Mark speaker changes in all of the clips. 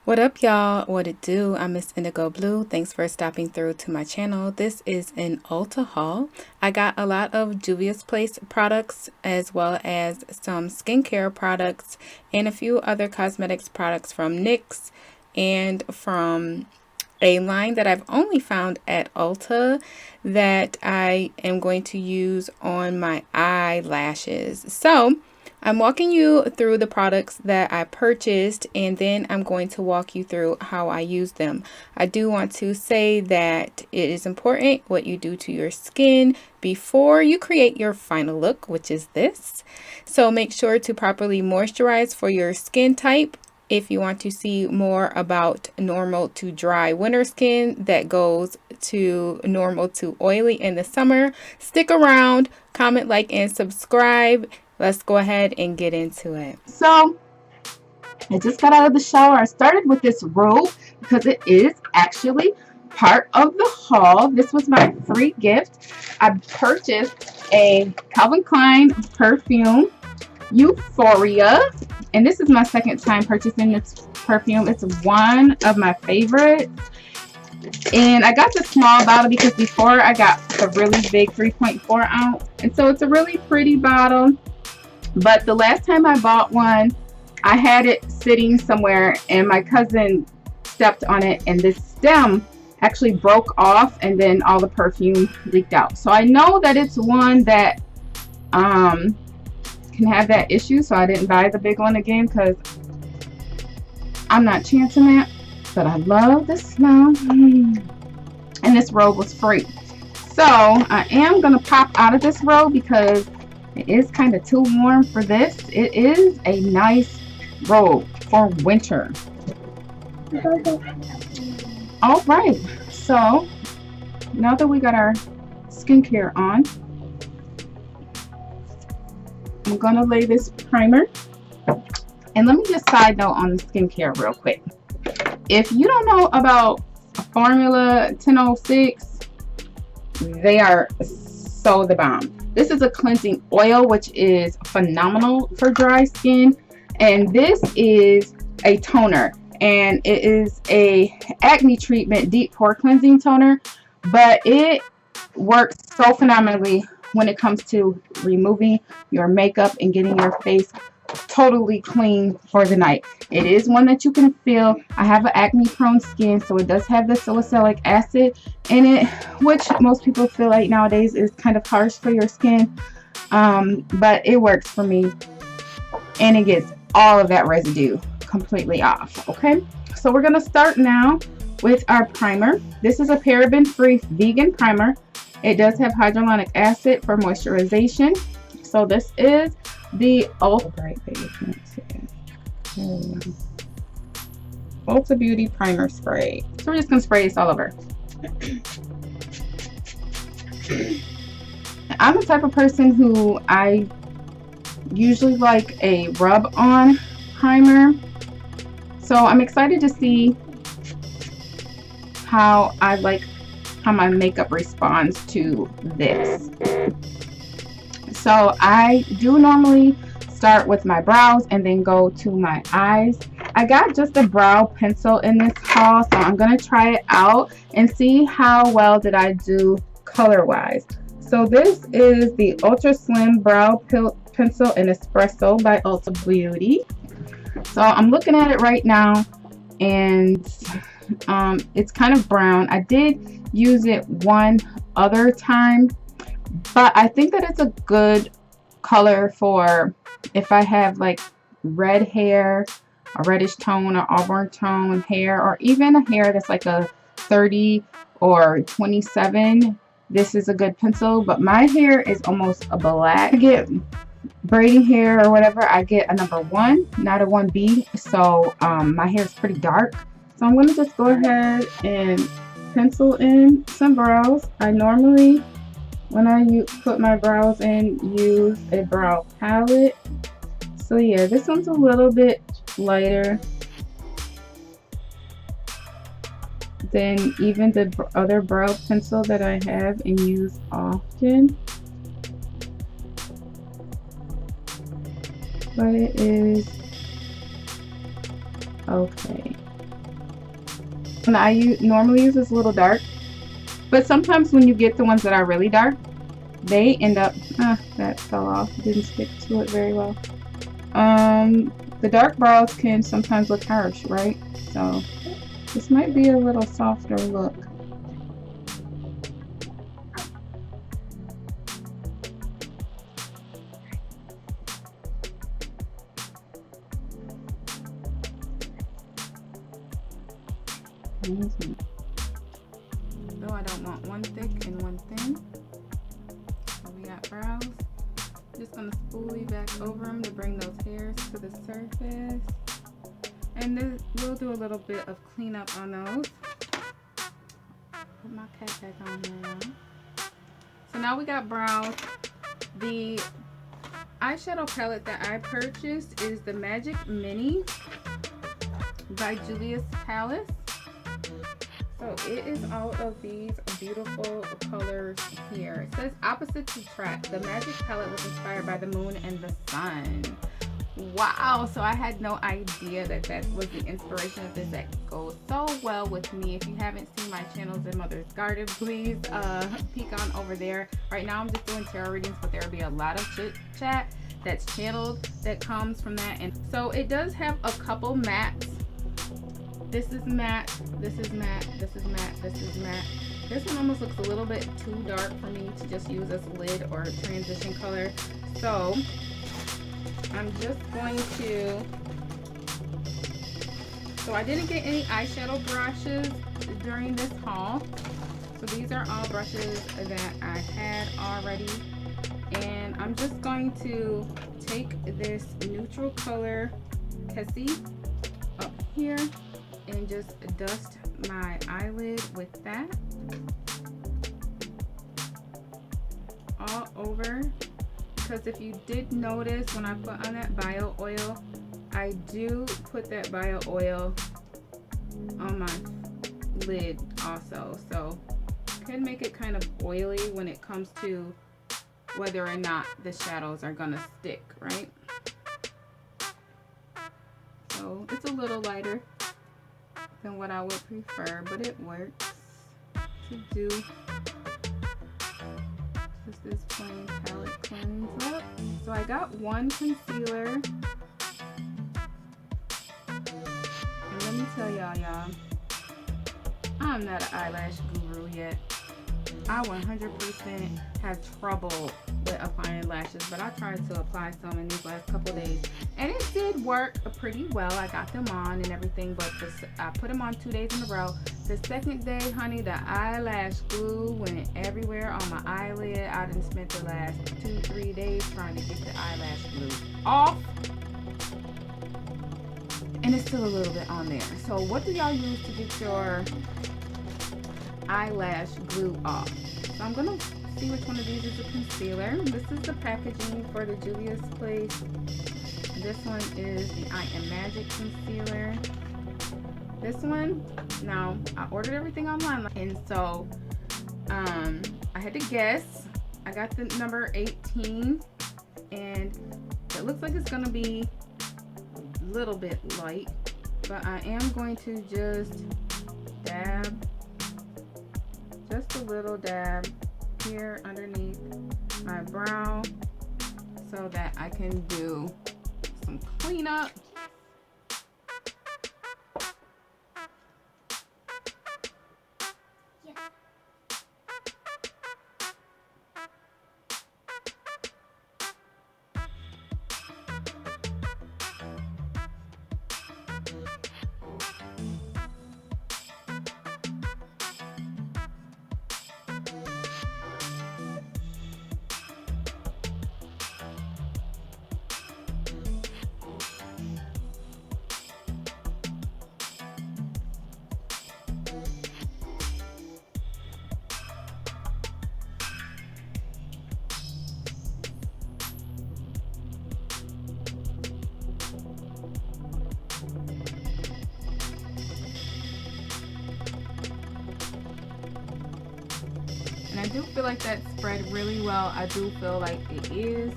Speaker 1: What up, y'all? What it do? I'm Miss Indigo Blue. Thanks for stopping through to my channel. This is an Ulta haul. I got a lot of Juvia's Place products as well as some skincare products and a few other cosmetics products from NYX and from a line that I've only found at Ulta that I am going to use on my eyelashes. So I'm walking you through the products that I purchased, and then I'm going to walk you through how I use them. I do want to say that it is important what you do to your skin before you create your final look, which is this. So make sure to properly moisturize for your skin type. If you want to see more about normal to dry winter skin that goes to normal to oily in the summer, stick around, comment, like, and subscribe. Let's go ahead and get into it.
Speaker 2: So I just got out of the shower. I started with this robe because it is actually part of the haul. This was my free gift. I purchased a Calvin Klein perfume, Euphoria, and this is my second time purchasing this perfume. It's one of my favorites. And I got the small bottle because before I got the really big 3.4 ounce. And so it's a really pretty bottle. But the last time I bought one, I had it sitting somewhere and my cousin stepped on it and this stem actually broke off and then all the perfume leaked out. So I know that it's one that can have that issue. So I didn't buy the big one again because I'm not chancing that. But I love the smell. And this robe was free. So I am going to pop out of this robe because it is kind of too warm for this. It is a nice robe for winter. All right, so now that we got our skincare on, I'm gonna lay this primer. And let me just side note on the skincare real quick. If you don't know about Formula 1006, they are so the bomb. This is a cleansing oil, which is phenomenal for dry skin. And this is a toner. And it is a acne treatment deep pore cleansing toner. But it works so phenomenally when it comes to removing your makeup and getting your face totally clean for the night. It is one that you can feel. I have an acne prone skin, so it does have the salicylic acid in it, which most people feel like nowadays is kind of harsh for your skin, but it works for me and it gets all of that residue completely off. Okay, so we're gonna start now with our primer. This is a paraben free vegan primer. It does have hyaluronic acid for moisturization. So this is the Ulta Beauty Primer Spray. So we're just going to spray this all over. I'm the type of person who I usually like a rub-on primer. So I'm excited to see how my makeup responds to this. So I do normally start with my brows and then go to my eyes. I got just a brow pencil in this haul, so I'm going to try it out and see how well did I do color wise. So this is the Ultra Slim Brow Pencil in Espresso by Ulta Beauty. So I'm looking at it right now and it's kind of brown. I did use it one other time, but I think that it's a good color for if I have like red hair, a reddish tone or auburn tone hair, or even a hair that's like a 30 or 27. This is a good pencil, but my hair is almost a black. I get braiding hair or whatever, I get a number 1, not a 1B. So my hair is pretty dark. So I'm going to just go ahead and pencil in some brows. I normally, when I put my brows in, use a brow palette. So yeah, this one's a little bit lighter than even the other brow pencil that I have and use often. But it is okay. one I normally use is a little dark, but sometimes when you get the ones that are really dark, they end up, that fell off, didn't stick to it very well. The dark brows can sometimes look harsh, right? So this might be a little softer look.
Speaker 1: Though I don't want one thick and one thin. So we got brows. Just gonna spoolie back over them to bring those hairs to the surface. And then we'll do a little bit of cleanup on those. Put my cat back on now. So now we got brows. The eyeshadow palette that I purchased is the Magic Mini by Julius Palace. So it is all of these beautiful colors here. It says opposite to attract. The magic palette was inspired by the moon and the sun. Wow, so I had no idea that that was the inspiration of this. That goes so well with me. If you haven't seen my channels in Mother's Garden, please peek on over there. Right now I'm just doing tarot readings, but there will be a lot of chit chat that's channeled that comes from that. And so it does have a couple mattes. This is matte, this is matte, this is matte, this is matte. This one almost looks a little bit too dark for me to just use as lid or transition color. So I'm just going to, so I didn't get any eyeshadow brushes during this haul. So these are all brushes that I had already. And I'm just going to take this neutral color Cassie up here and just dust my eyelid with that all over, because if you did notice when I put on that bio oil, I do put that bio oil on my lid also, so it can make it kind of oily when it comes to whether or not the shadows are gonna stick, right? So it's a little lighter than what I would prefer, but it works to do. Just this plain palette cleanse up. So I got one concealer. And let me tell y'all, I'm not an eyelash guru yet. I 100% have trouble with applying lashes, but I tried to apply some in these last couple days, and it did work pretty well. I got them on and everything, but I put them on 2 days in a row. The second day, honey, the eyelash glue went everywhere on my eyelid. I done spent the last 2-3 days trying to get the eyelash glue off, and it's still a little bit on there. So what do y'all use to get your eyelash glue off? So I'm gonna see which one of these is a concealer. This is the packaging for the Julius Place. This one is the I Am Magic concealer. This one, now I ordered everything online, and so I had to guess. I got the number 18, and it looks like it's gonna be a little bit light, but I am going to just dab, just a little dab here underneath my brow so that I can do some cleanup. And I do feel like that spread really well. I do feel like it is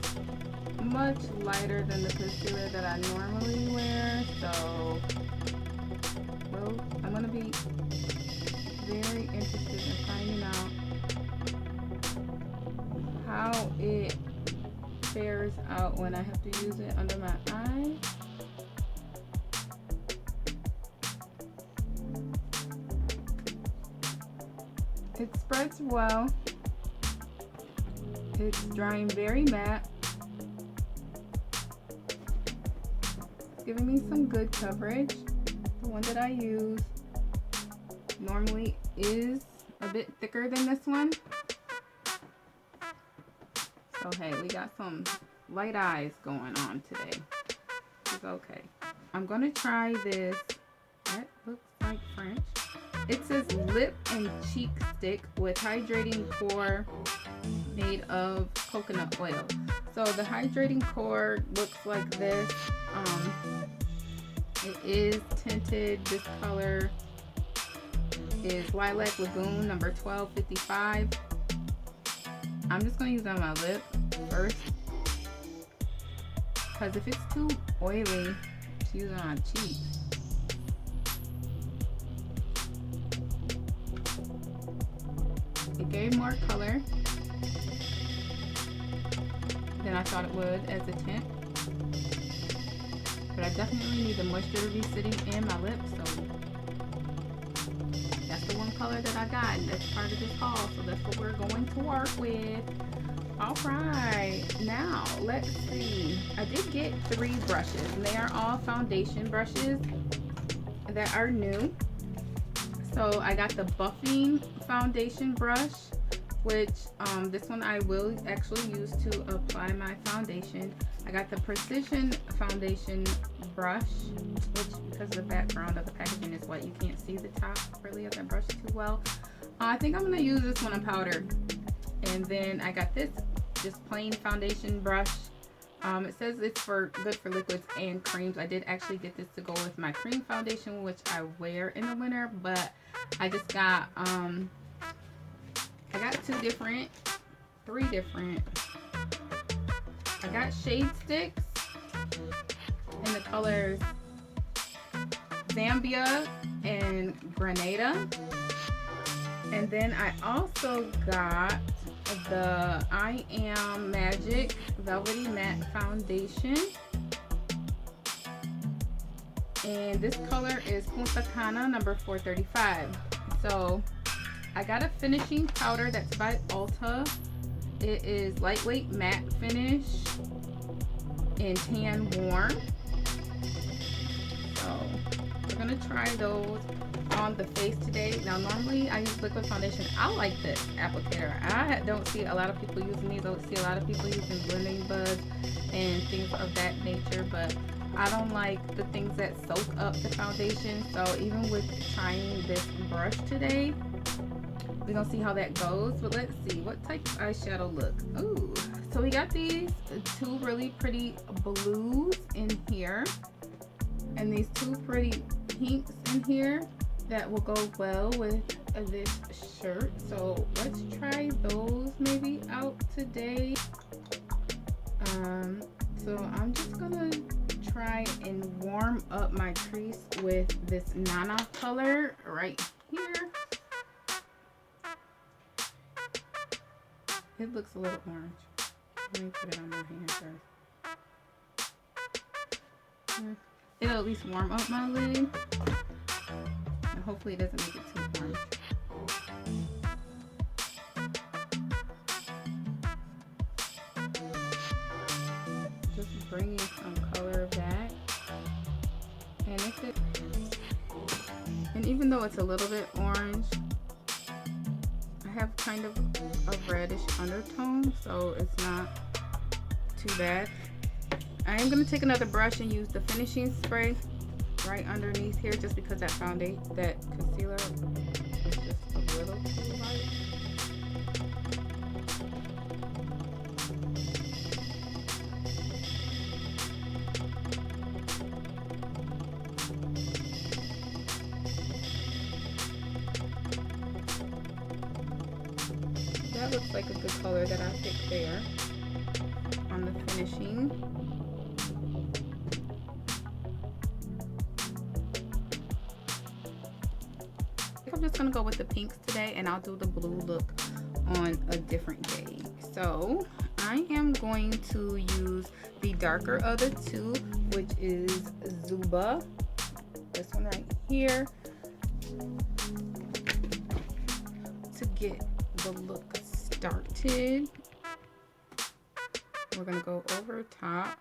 Speaker 1: much lighter than the concealer that I normally wear. So, well, I'm going to be very interested in finding out how it fares out when I have to use it under my eye. It spreads well. It's drying very matte. It's giving me some good coverage. The one that I use normally is a bit thicker than this one. So hey, we got some light eyes going on today. It's okay. I'm gonna try this. That looks like French. It says lip and cheek stick with hydrating core made of coconut oil. So the hydrating core looks like this. It is tinted. This color is Lilac Lagoon number 1255. I'm just gonna use it on my lip first, because if it's too oily to use it on cheek, it gave more color than I thought it would as a tint, but I definitely need the moisture to be sitting in my lips, so that's the one color that I got, and that's part of this haul, so that's what we're going to work with. All right, now let's see. I did get 3 brushes, and they are all foundation brushes that are new. So I got the buffing foundation brush, which this one I will actually use to apply my foundation. I got the precision foundation brush, which because the background of the packaging is white, you can't see the top really of that brush too well. I think I'm gonna use this one on powder. And then I got this just plain foundation brush. It says it's good for liquids and creams. I did actually get this to go with my cream foundation, which I wear in the winter, but I just got I got 3 different. I got shade sticks in the colors Zambia and Grenada. And then I also got the I Am Magic Velvety Matte Foundation. And this color is Punta Cana number 435. So I got a finishing powder that's by Ulta. It is lightweight matte finish and tan warm. So we're gonna try those on the face today. Now normally I use liquid foundation. I like this applicator. I don't see a lot of people using these. I don't see a lot of people using blending buds and things of that nature, but I don't like the things that soak up the foundation. So even with trying this brush today, we're gonna see how that goes. But let's see what type of eyeshadow look. Ooh, so we got these 2 really pretty blues in here and these 2 pretty pinks in here that will go well with this shirt. So let's try those maybe out today. So I'm just gonna try and warm up my crease with this Nana color right here. It looks a little orange. Let me put it on my hand first. It'll at least warm up my lid. And hopefully it doesn't make it too orange. Just bringing some color back. And even though it's a little bit orange, I have kind of a reddish undertone, so it's not too bad. I am going to take another brush and use the finishing spray right underneath here, just because that concealer is just a little too light. That looks like a good color that I picked there on the finishing. think I'm just gonna go with the pinks today, and I'll do the blue look on a different day. So I am going to use the darker of the two, which is Zuba. This one right here, to get the look started. We're gonna go over top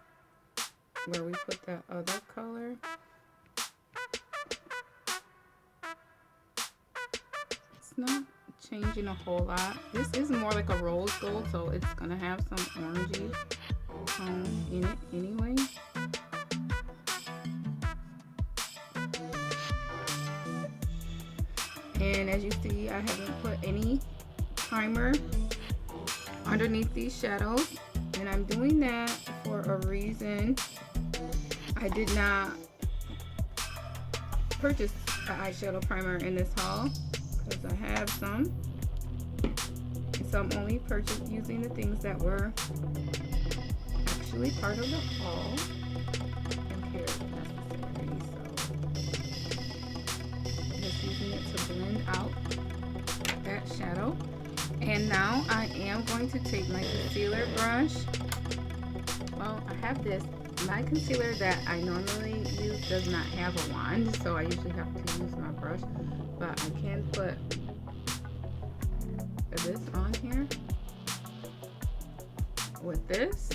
Speaker 1: where we put that other color. It's not changing a whole lot. This is more like a rose gold, so it's gonna have some orangey tone in it anyway. And as you see, I haven't put any primer underneath these shadows, and I'm doing that for a reason. I did not purchase an eyeshadow primer in this haul because I have some, so I'm only using the things that were actually part of the haul and here if necessary. So just using it to blend out that shadow. And now I am going to take my concealer brush. Well, I have this. My concealer that I normally use does not have a wand, so I usually have to use my brush, but I can put this on here with this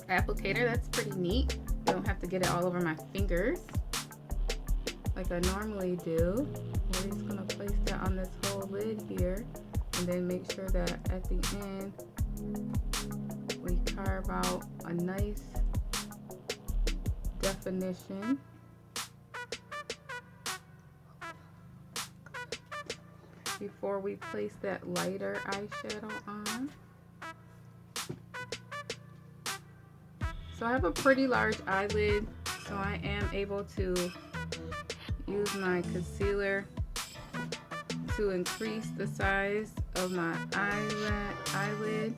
Speaker 1: applicator. That's pretty neat. You don't have to get it all over my fingers like I normally do. We're just gonna place that on this whole lid here, and then make sure that at the end we carve out a nice definition. Before we place that lighter eyeshadow on. So I have a pretty large eyelid, so I am able to use my concealer to increase the size of my eyelid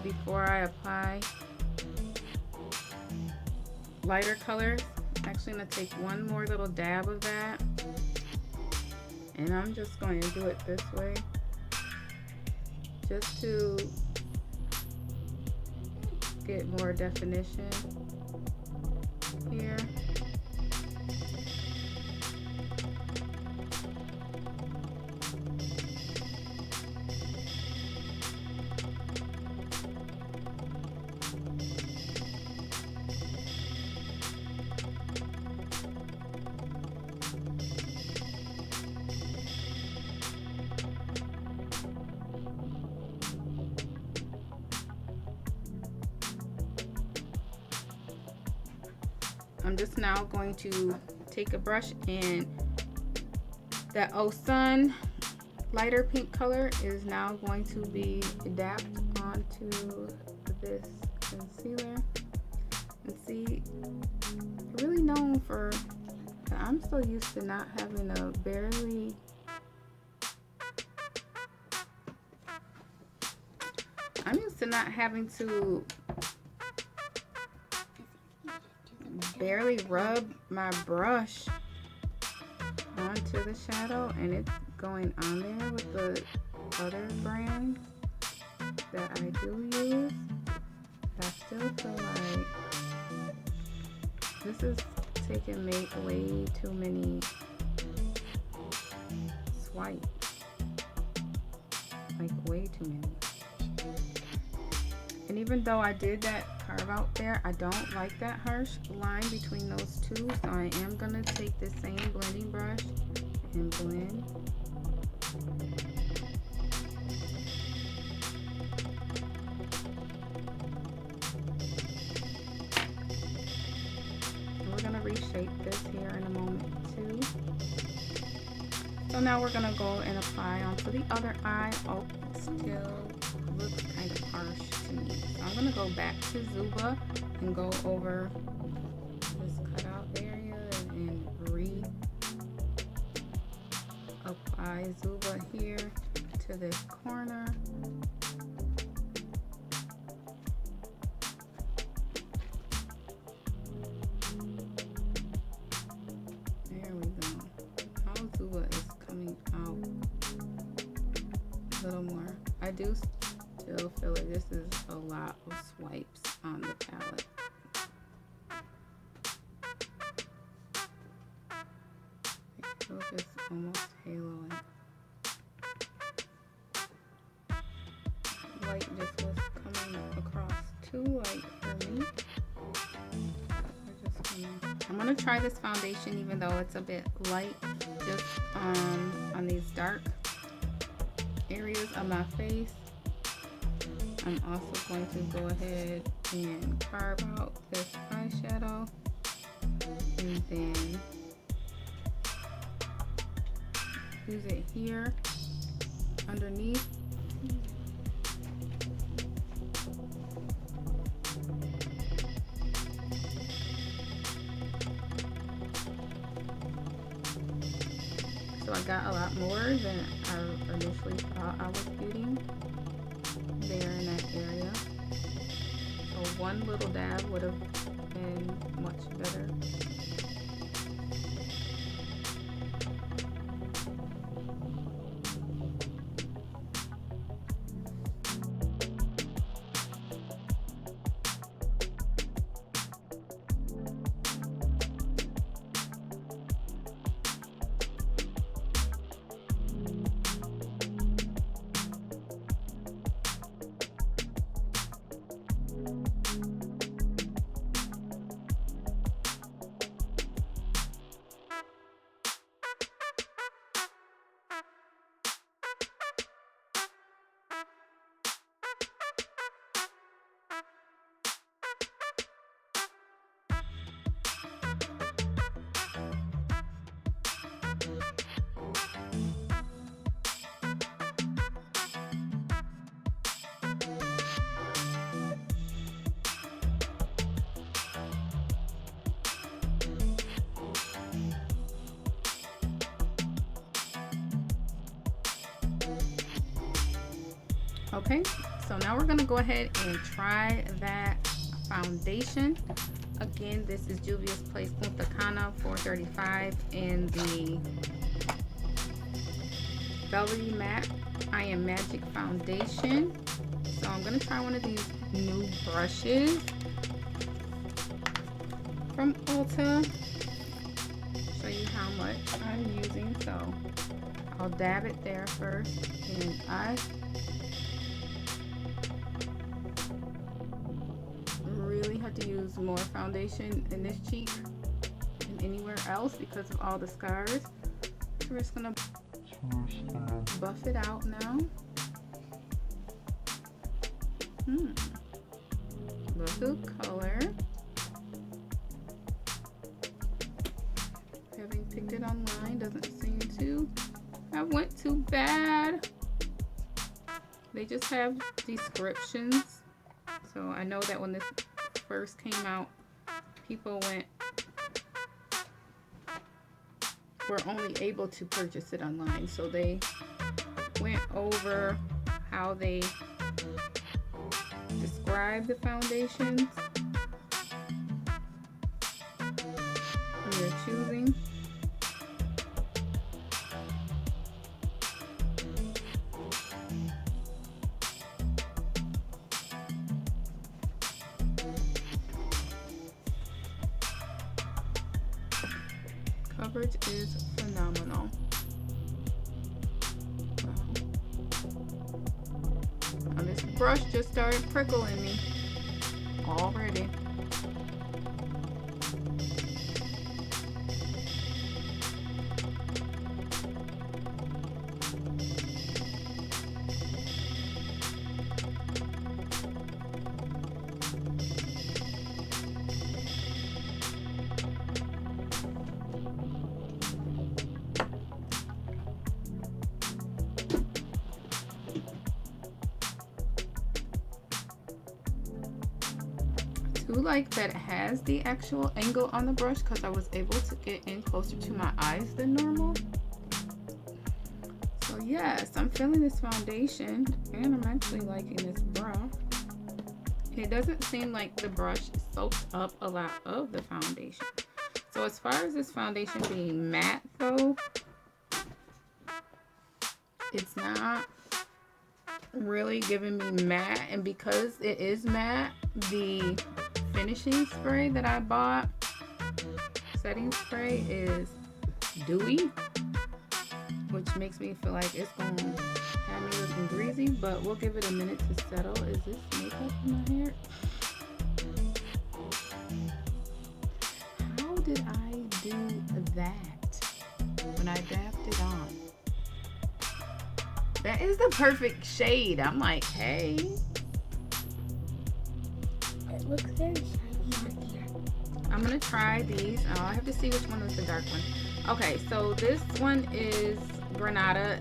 Speaker 1: before I apply lighter colors. Actually, I'm going to take one more little dab of that, and I'm just going to do it this way just to get more definition here. I'm just now going to take a brush, and that Oh Sun lighter pink color is now going to be dabbed onto this concealer. And see, really known for, I'm so used to not having a barely, I'm used to not having to barely rub my brush onto the shadow, and it's going on there with the other brands that I do use. I still feel like this is taking way too many swipes, like way too many. And even though I did that carve out there, I don't like that harsh line between those two, so I am gonna take the same blending brush and blend. And we're gonna reshape this here in a moment too. So now we're gonna go and apply onto the other eye. Oh, still looks kind of harsh to me. So I'm gonna go back to Zuba and go over this cutout area and apply Zuba here to this corner. There we go. a little more. I do still feel like this is a lot of swipes on the palette. It'll just almost halo it. Light just was coming across too light for me. I'm gonna try this foundation even though it's a bit light, just on these dark areas of my face. I'm also going to go ahead and carve out this eyeshadow and then use it here underneath. So I got a lot more than I initially thought I was getting there in that area. So one little dab would have been much better. Okay, so now we're gonna go ahead and try that foundation. Again, this is Juvia's Place Punta Cana 435 in the Velvety Matte I Am Magic foundation. So I'm gonna try one of these new brushes from Ulta. Show you how much I'm using. So I'll dab it there first, and I really had to use more foundation in this cheek than anywhere else because of all the scars. So we're just gonna buff it out now. Love the color. Having picked it online doesn't seem to have went too bad. They just have descriptions. So I know that when this first came out, people were only able to purchase it online. So they went over how they describe the foundations when you're choosing. Coverage is phenomenal. Wow. This brush just started prickling me already. I do like that it has the actual angle on the brush because I was able to get in closer to my eyes than normal. So yes, I'm feeling this foundation and I'm actually liking this brush. It doesn't seem like the brush soaks up a lot of the foundation. So as far as this foundation being matte though, it's not really giving me matte, and because it is matte, the finishing spray that I bought, setting spray, is dewy, which makes me feel like it's gonna have me looking greasy, but we'll give it a minute to settle. Is this makeup in my hair? How did I do that when I dabbed it on? That is the perfect shade. I'm like, hey.
Speaker 3: It looks very shiny on here.
Speaker 1: I'm gonna try these. Oh, I have to see which one is the dark one. Okay, so this one is Granada.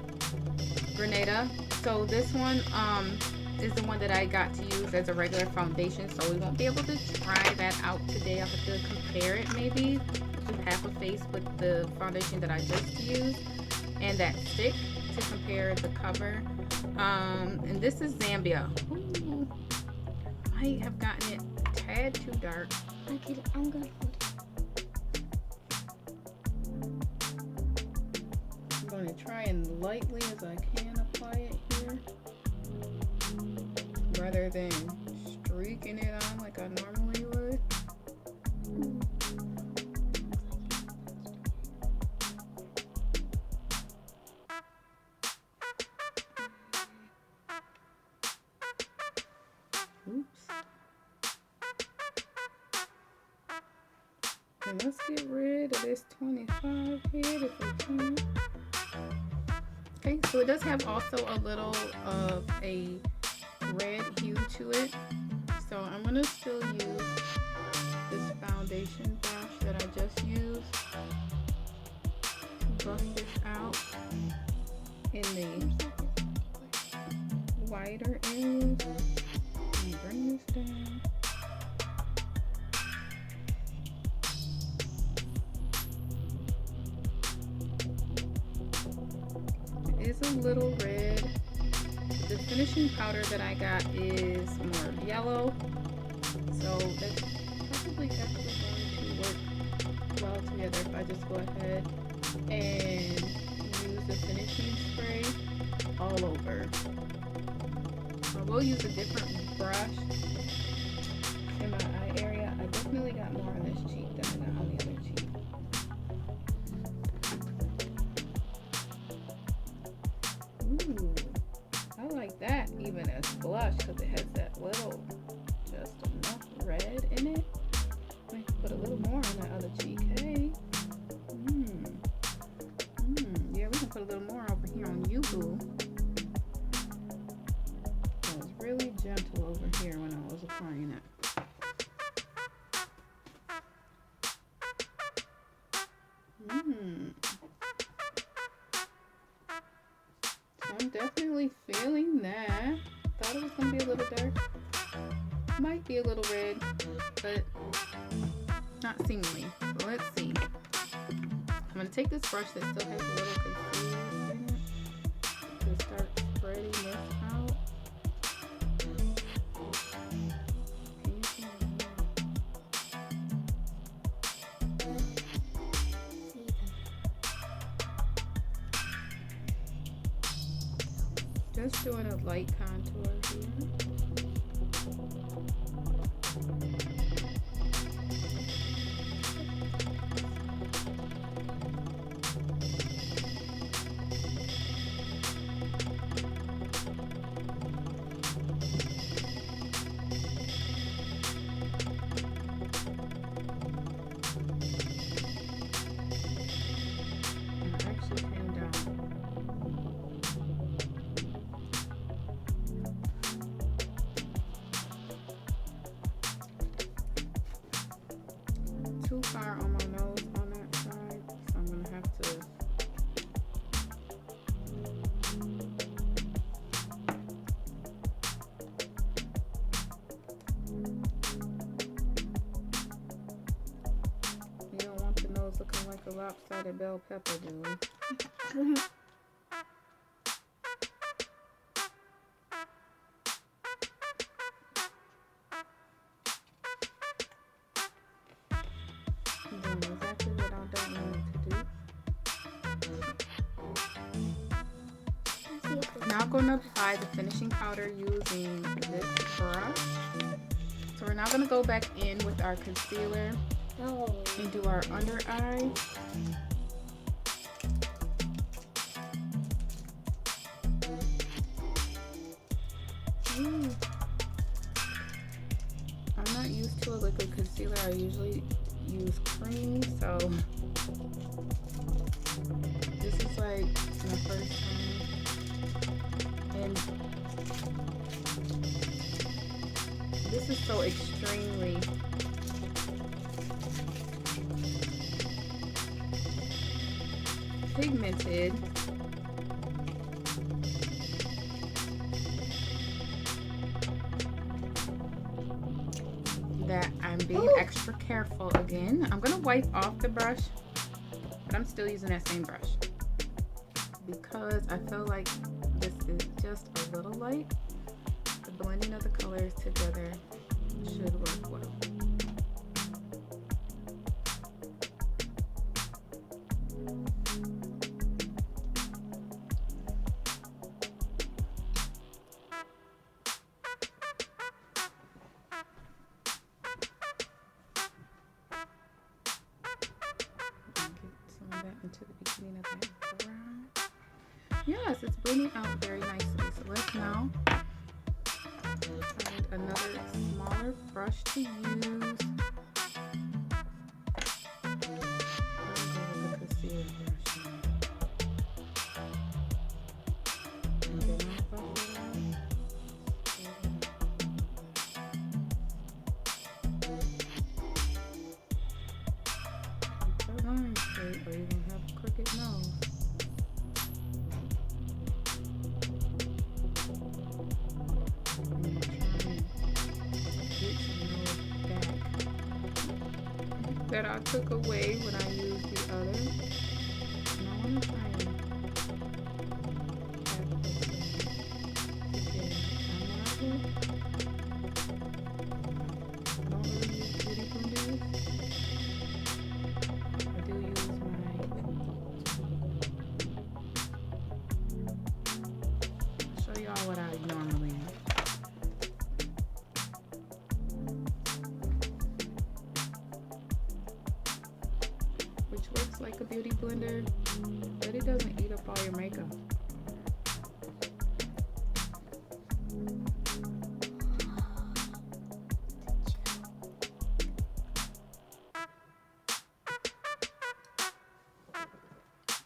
Speaker 1: So this one is the one that I got to use as a regular foundation. So we won't be able to try that out today. I'll have to compare it maybe to half a face with the foundation that I just used and that stick to compare the cover. And this is Zambia. Ooh, might have gotten it a tad too dark.
Speaker 3: Okay, I'm gonna hold it.
Speaker 1: I'm going to try and lightly as I can apply it here, rather than streaking it on like I normally would. Oops. And let's get rid of this 25 head if we can. Okay, so it does have also a little of a red hue to it. So I'm gonna still use this foundation brush that I just used to buff this out in the wider areas. Let me bring this down. It is a little red. The finishing powder that I got is more yellow, so that's probably actually going to work well together if I just go ahead and use the finishing spray all over. I will use a different brush in my eye area. I definitely got more on this cheek than I got on the other cheek. Ooh, I like that even as blush because it has that little, just enough red in it. I can put a little more on that other cheek. Hey. Yeah, we can put a little more over here on you, boo. I was really gentle over here when I was applying it. So I'm definitely feeling that. Thought it was gonna be a little dark. Might be a little red, but not seemingly. So let's see. I'm gonna take this brush that still has a little concealer in it to start spreading this out. Can you see my hair? Just doing a light contour here. And it actually came down. Too far on my nose on that side, so I'm gonna have to you don't want the nose looking like a lopsided bell pepper, do we? I'm doing exactly what I don't want it to do. Now now going to apply the finishing powder using this brush. So we're now going to go back in with our concealer and do our under eye. I'm not used to a liquid concealer. I usually use cream, so this is like my first time. And this is so extremely pigmented. That I'm being extra careful again. I'm gonna wipe off the brush, but I'm still using that same brush because I feel like this is just a little light. The blending of the colors together should work well. Into the beginning of that brown. Yes, it's blending out very nicely. So let's now find another smaller brush to use. I'm going to go with the concealer brush now. And then I'll buff it out. Keep that line straight or you're going to have a crooked nose. That I took away when I used the other. And I want to try and tap this again. I don't really use beauty blenders. I do use I'll show y'all what I normally use. Which looks like a beauty blender, but it doesn't eat up all your makeup.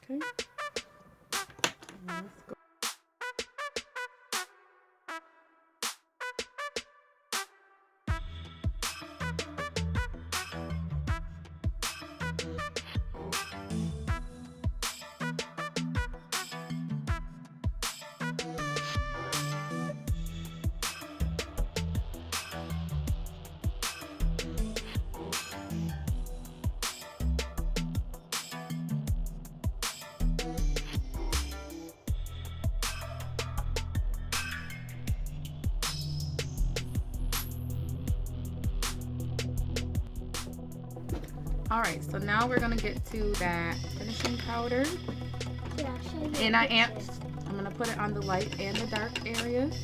Speaker 1: Okay. Let's go. All right, so now we're gonna get to that finishing powder. And I'm gonna put it on the light and the dark areas.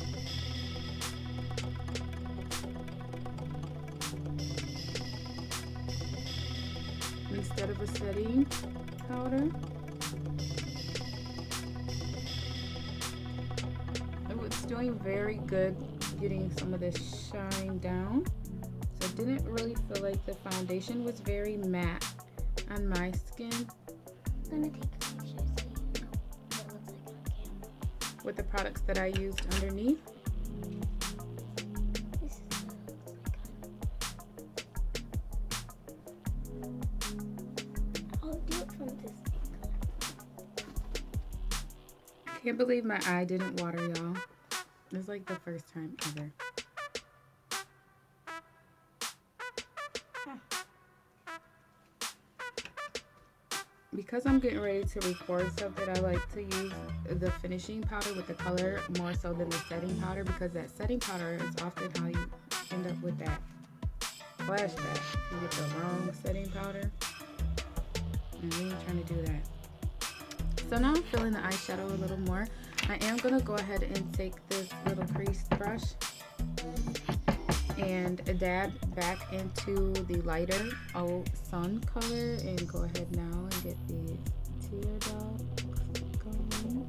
Speaker 1: Instead of a setting powder. It's doing very good getting some of this shine down. So I didn't really feel like the foundation was very matte on my skin.
Speaker 3: I'm gonna take a picture so you know what it looks like on camera.
Speaker 1: With the products that I used underneath.
Speaker 3: This is what it looks like on. I'll do it from this angle.
Speaker 1: I can't believe my eye didn't water, y'all. It's like the first time ever. Because I'm getting ready to record something, I like to use the finishing powder with the color more so than the setting powder, because that setting powder is often how you end up with that flashback. You get the wrong setting powder, and we ain't trying to do that. So now I'm filling the eyeshadow a little more. I am gonna go ahead and take this little creased brush and dab back into the lighter Old Sun color and go ahead now and get the teardrop going.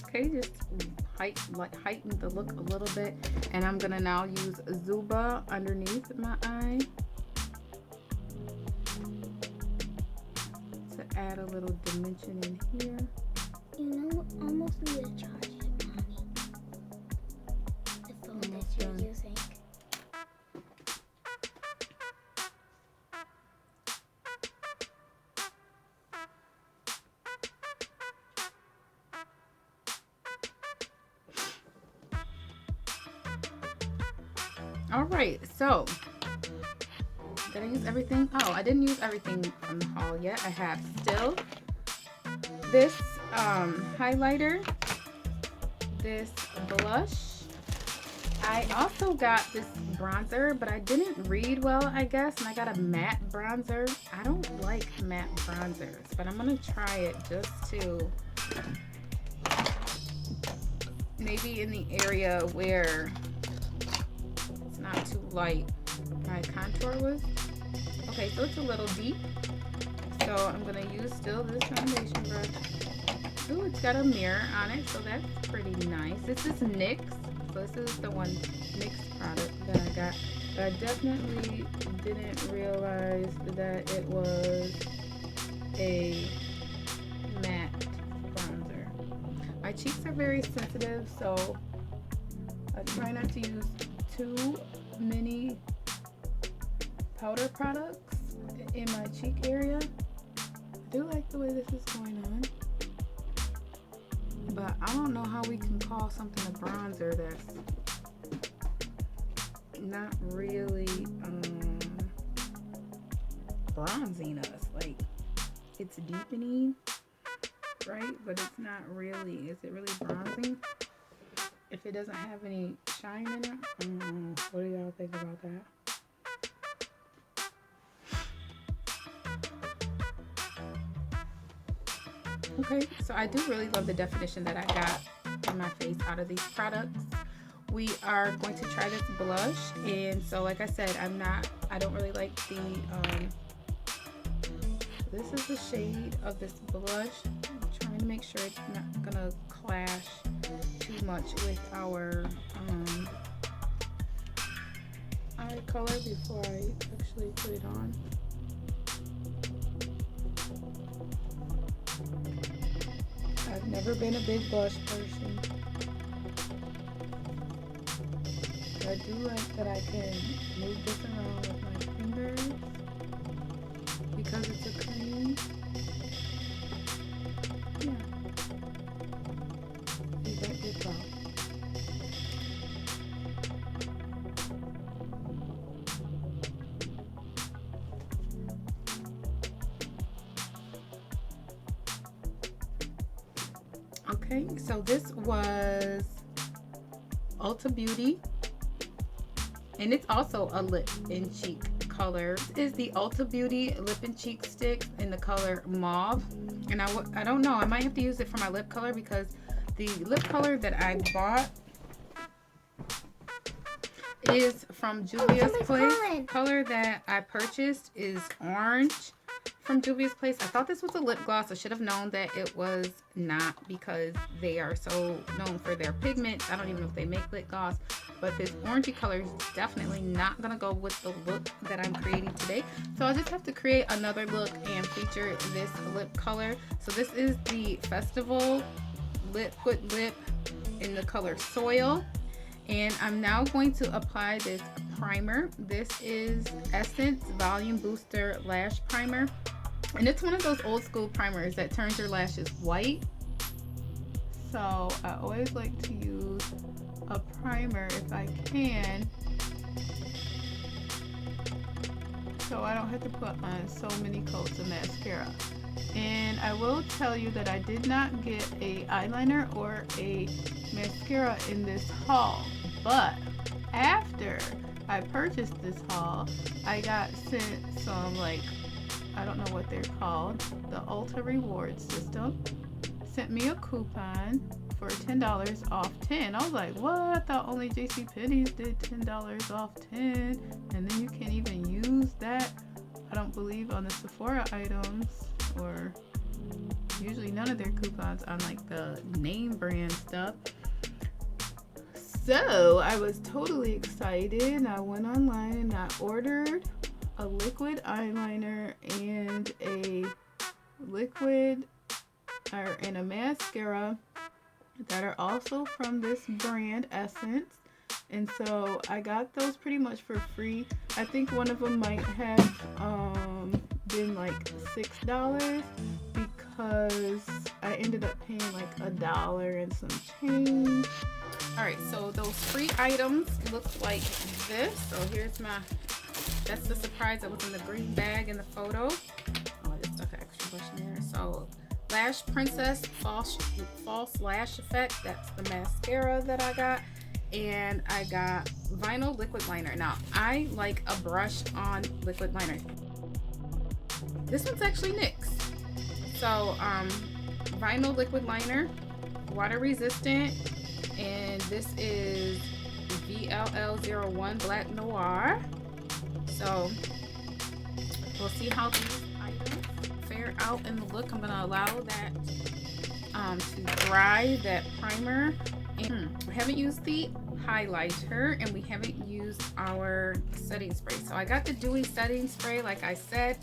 Speaker 1: Okay, just heighten the look a little bit, and I'm gonna now use Zuba underneath my eye to add a little dimension in here.
Speaker 3: You know, almost need to charge it, Mommy. The phone that you're using.
Speaker 1: All right, so did I use everything? Oh, I didn't use everything from the haul yet. I have still this highlighter, this blush. I also got this bronzer, but I didn't read well, I guess, and I got a matte bronzer. I don't like matte bronzers, but I'm gonna try it just to maybe in the area where it's not too light. My contour was okay, so it's a little deep. So I'm gonna use still this foundation brush. Ooh, it's got a mirror on it, so that's pretty nice. This is NYX, so this is the one NYX product that I got. But I definitely didn't realize that it was a matte bronzer. My cheeks are very sensitive, so I try not to use too many powder products in my cheek area. I do like the way this is going on, but I don't know how we can call something a bronzer that's not really bronzing us. Like, it's deepening, right? But it's not really. Is it really bronzing if it doesn't have any shine in it? What do y'all think about that? Okay, so I do really love the definition that I got in my face out of these products. We are going to try this blush, and so like I said, I don't really like the this is the shade of this blush. I'm trying to make sure it's not gonna clash too much with our eye color before I actually put it on. I've never been a big blush person. I do like that I can move this around with my fingers because it's a cream. Yeah. See, that gets off. Okay, so this was Ulta Beauty, and it's also a lip and cheek color. This is the Ulta Beauty lip and cheek stick in the color mauve, and I don't know, I might have to use it for my lip color because the lip color that I bought is from Juvia's Place. Color that I purchased is orange from Juvia's Place. I thought this was a lip gloss. I should have known that it was not because they are so known for their pigments. I don't even know if they make lip gloss, but this orangey color is definitely not gonna go with the look that I'm creating today. So I'll just have to create another look and feature this lip color. So this is the Festival Liquid Lip in the color Soil. And I'm now going to apply this primer. This is Essence Volume Booster Lash Primer. And it's one of those old school primers that turns your lashes white. So I always like to use a primer if I can, so I don't have to put on so many coats of mascara. And I will tell you that I did not get a eyeliner or a mascara in this haul, but after I purchased this haul, I got sent some, like, I don't know what they're called, the Ulta reward system sent me a coupon for $10 off 10. I was like, what? I thought only JCPenney's did $10 off 10, and then you can't even use that, I don't believe, on the Sephora items, or usually none of their coupons on like the name brand stuff. So I was totally excited. I went online and I ordered a liquid eyeliner and a and a mascara that are also from this brand, Essence. And so I got those pretty much for free. I think one of them might have been like $6 because I ended up paying like $1 and some change. Alright, so those free items look like this. So here's that's the surprise that was in the green bag in the photo. Oh, I just stuck an extra brush in there. So Lash Princess False Lash Effect, that's the mascara that I got. And I got Vinyl Liquid Liner. Now, I like a brush on liquid liner. This one's actually NYX. So, Vinyl Liquid Liner, water resistant, and this is VLL01 Black Noir. So, we'll see how these items fare out in the look. I'm going to allow that to dry, that primer. And we haven't used the highlighter, and we haven't used our setting spray. So I got the dewy setting spray, like I said,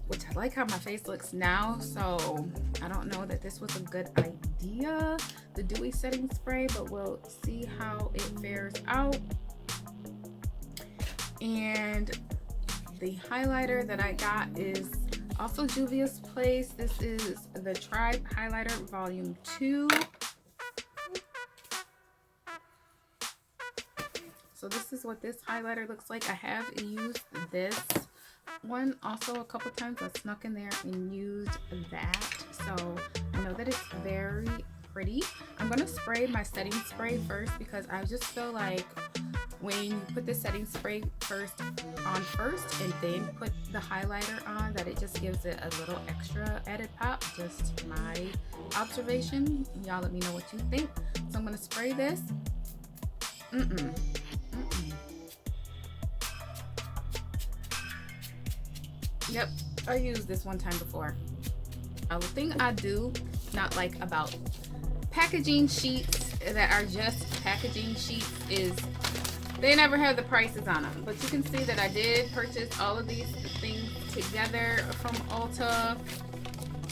Speaker 1: which I like how my face looks now. So I don't know that this was a good idea, the dewy setting spray, but we'll see how it fares out. And the highlighter that I got is also Juvia's Place. This is the Tribe Highlighter Volume 2. So this is what this highlighter looks like. I have used this one also a couple times. I snuck in there and used that. So I know that it's very pretty. I'm going to spray my setting spray first because I just feel like when you put the setting spray first and then put the highlighter on, that it just gives it a little extra added pop. Just my observation. Y'all let me know what you think. So I'm going to spray this. Yep, I used this one time before. The thing I do not like about packaging sheets that are just packaging sheets is they never have the prices on them. But you can see that I did purchase all of these things together from Ulta.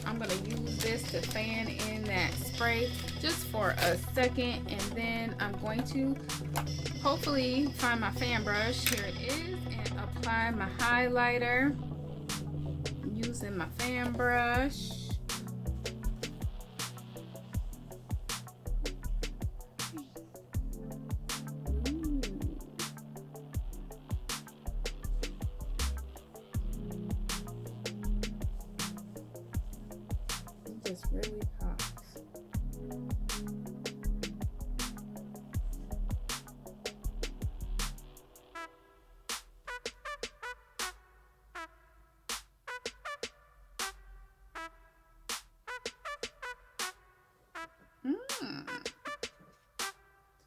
Speaker 1: I'm going to use this to fan in that spray just for a second, and then I'm going to hopefully find my fan brush. Here it is, and apply my highlighter using my fan brush. It just really pops.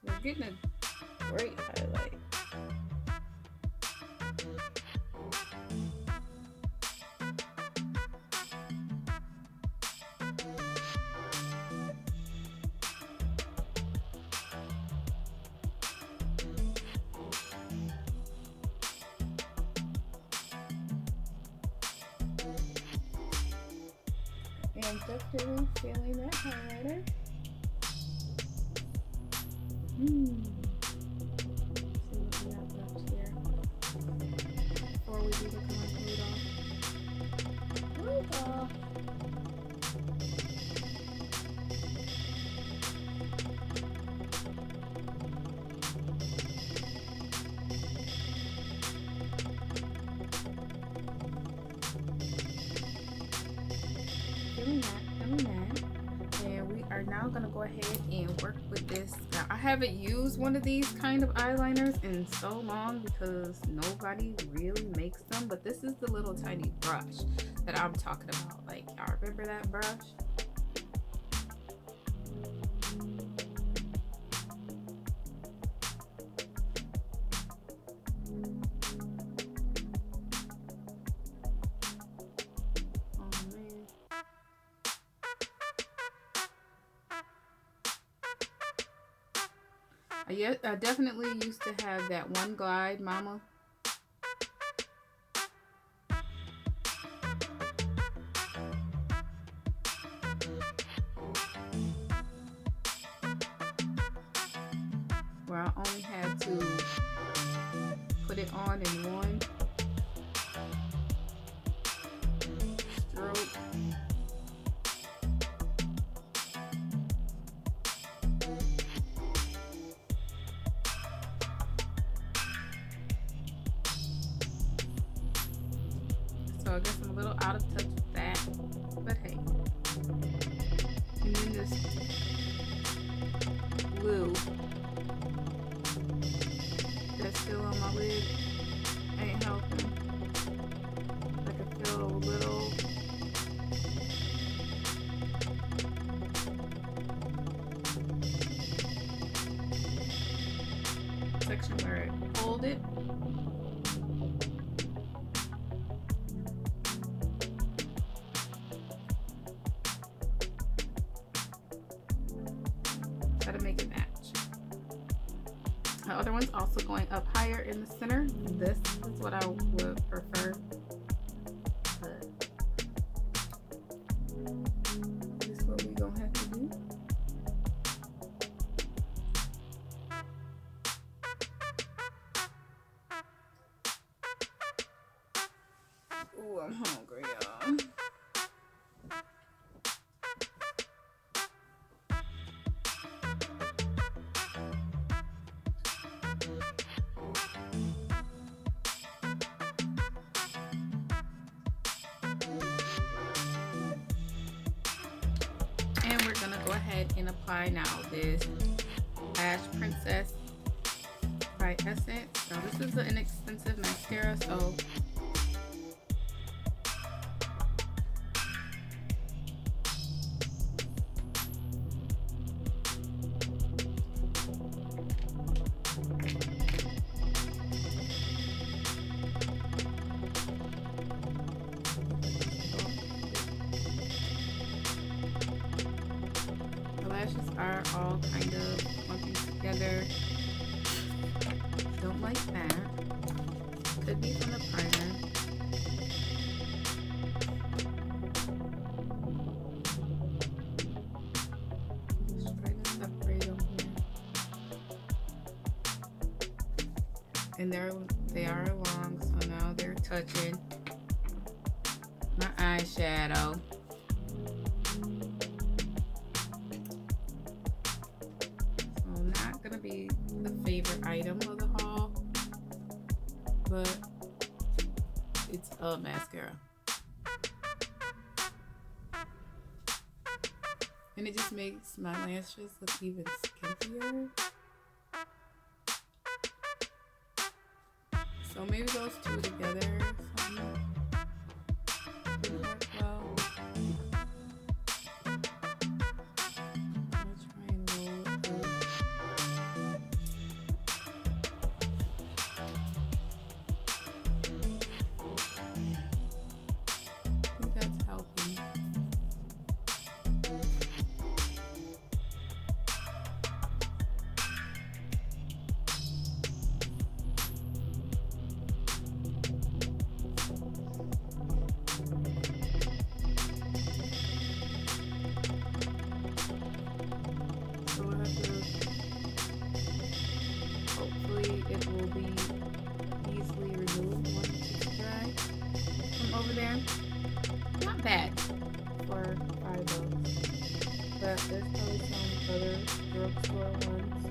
Speaker 1: We're getting a great highlight. And definitely feeling that highlighter. See what we have left here before we do the contour off. feeling that. And we are now gonna go ahead and work with this. Now, I haven't used one of these kind of eyeliners in so long because nobody really makes them, but this is the little tiny brush that I'm talking about. Like, y'all remember that brush? I definitely used to have that one glide, mama. Where I only had to put it on in one stroke. So I guess I'm a little out of touch with that, but hey. And then this glue that's still on my lid ain't helping. I can feel a little section where it hold it. To make it match. The other one's also going up higher in the center. This is what I would prefer. But this is what we're gonna have to do. Ooh, I'm hungry, y'all. And we're gonna go ahead and apply now this Lash Princess by Essence. Now this is an inexpensive mascara, so lashes are all kind of clumping together. Don't like that. Could be from the primer. Just try to separate them here. And they are long, so now they're touching my eyeshadow. Gonna be the favorite item of the haul, but it's a mascara and it just makes my lashes look even skinnier. So maybe those two together would work well. Hopefully it will be easily removed once it's dry from over there. Not bad for $5, but there's probably some other drugstore ones.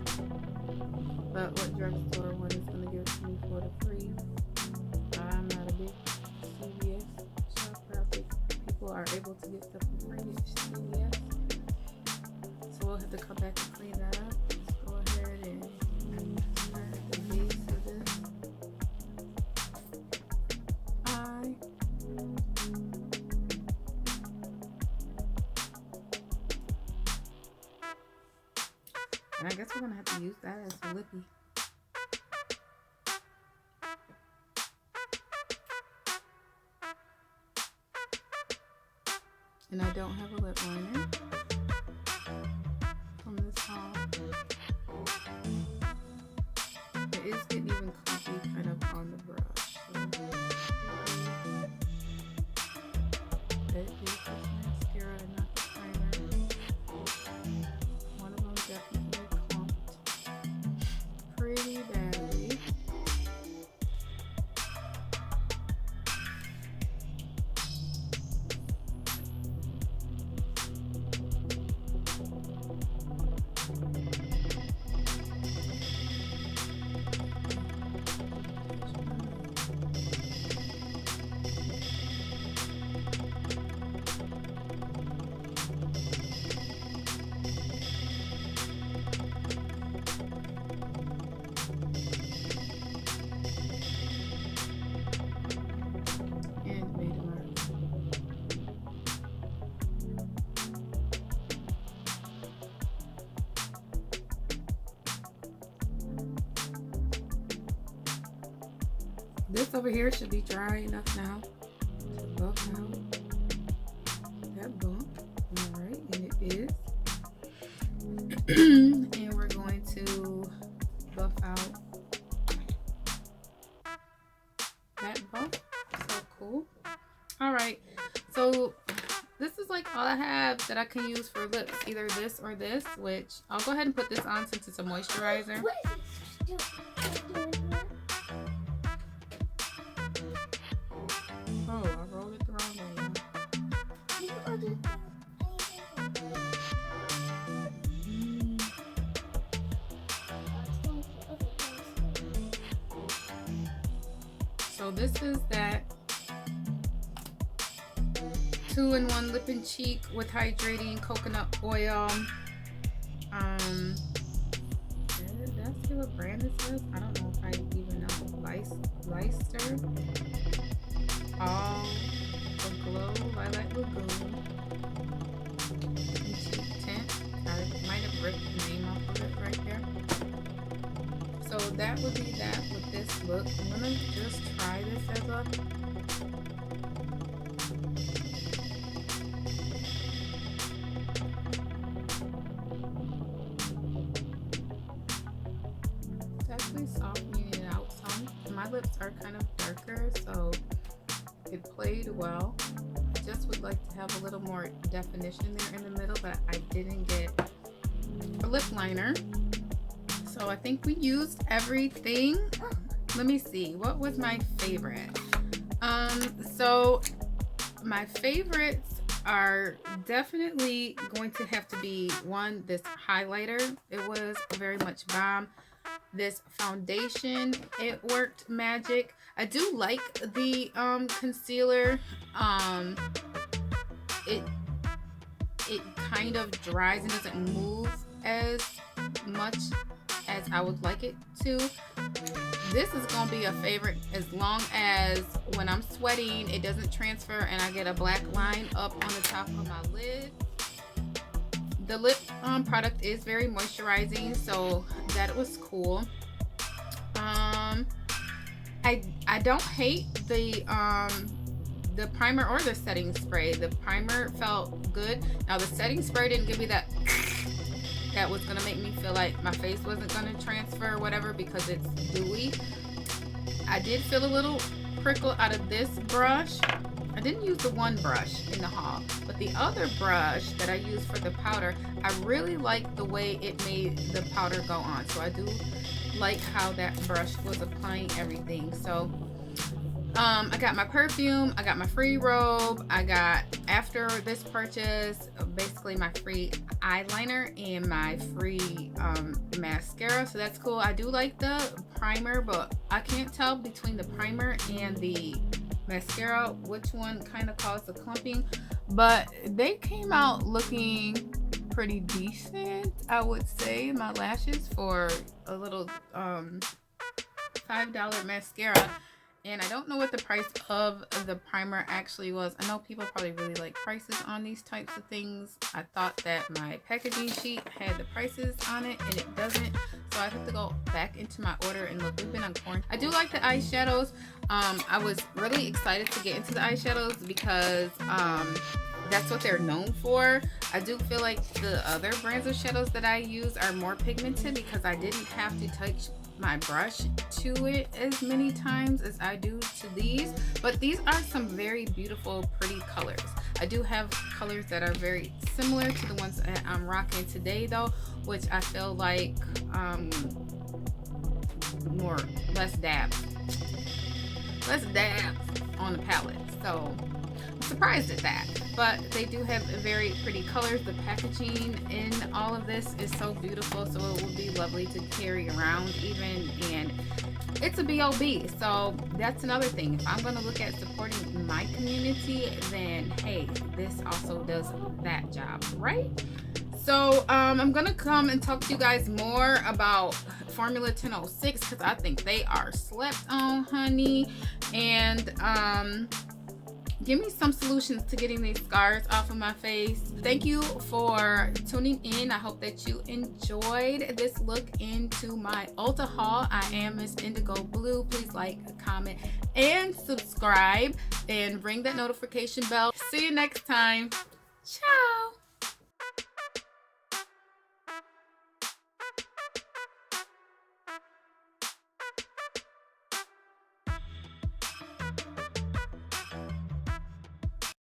Speaker 1: But what drugstore one is going to give it to me for the free? I'm not a big CVS shopper. I think people people are able to get stuff for free at CVS. So we'll have to come back and clean that up. Let's go ahead and start at the base of this eye. And I guess we're gonna have to use that as a lippy. And I don't have a lip liner from this haul. It is getting even clumpy kind of on the brush. So it is this mascara and not the primer. One of them definitely clumped pretty badly. And made a mark. This over here should be dry enough now to buff out that bump. Alright, and it is. And we're going to buff out that bump. So cool. Alright, so this is like all I have that I can use for lips. Either this or this, which I'll go ahead and put this on since it's a moisturizer.
Speaker 3: What is this doing?
Speaker 1: Oh, I rolled it the wrong way.
Speaker 3: You are the
Speaker 1: So this is that 2-in-1 lip and cheek with hydrating coconut oil. Did I see what brand this is? I don't know if I even know. Leicester. All the Glow Lilac Lagoon. Cheek tint. I might have ripped the name off of it right there. So that would be that with this look. I'm gonna just try this as a it's actually softening it out some. My lips are kind of darker, so it played well. I just would like to have a little more definition there in the middle, but I didn't get a lip liner. So I think we used everything. Let me see, what was my favorite? So my favorites are definitely going to have to be one, this highlighter. It was very much bomb. This foundation, it worked magic. I do like the concealer. It kind of dries and doesn't move as much as I would like it to. This is gonna be a favorite as long as when I'm sweating it doesn't transfer and I get a black line up on the top of my lid. The lip product is very moisturizing, so that was cool. I don't hate the primer or the setting spray. The primer felt good. Now the setting spray didn't give me that was gonna make me feel like my face wasn't gonna transfer or whatever because it's dewy. I did feel a little prickle out of this brush. I didn't use the one brush in the haul, but the other brush that I used for the powder, I really like the way it made the powder go on. So I do like how that brush was applying everything. So I got my perfume, I got my free robe, I got, after this purchase, basically my free eyeliner and my free mascara, so that's cool. I do like the primer, but I can't tell between the primer and the mascara which one kind of caused the clumping, but they came out looking pretty decent, I would say. My lashes for a little $5 mascara. And I don't know what the price of the primer actually was. I know people probably really like prices on these types of things. I thought that my packaging sheet had the prices on it, and it doesn't. So I have to go back into my order and look. We've been on quarantine. I do like the eyeshadows. I was really excited to get into the eyeshadows because that's what they're known for. I do feel like the other brands of shadows that I use are more pigmented because I didn't have to touch my brush to it as many times as I do to these. But these are some very beautiful, pretty colors. I do have colors that are very similar to the ones that I'm rocking today though, which I feel like less dabs on the palette. So I'm surprised at that. But they do have very pretty colors. The packaging in all of this is so beautiful, so it would be lovely to carry around even, and it's a B.O.B. So that's another thing. If I'm going to look at supporting my community, then hey, this also does that job, right? So I'm gonna come and talk to you guys more about Formula 1006 because I think they are slept on, honey. And give me some solutions to getting these scars off of my face. Thank you for tuning in. I hope that you enjoyed this look into my Ulta haul. I am Miss Indigo Blue. Please like, comment, and subscribe, and ring that notification bell. See you next time. Ciao.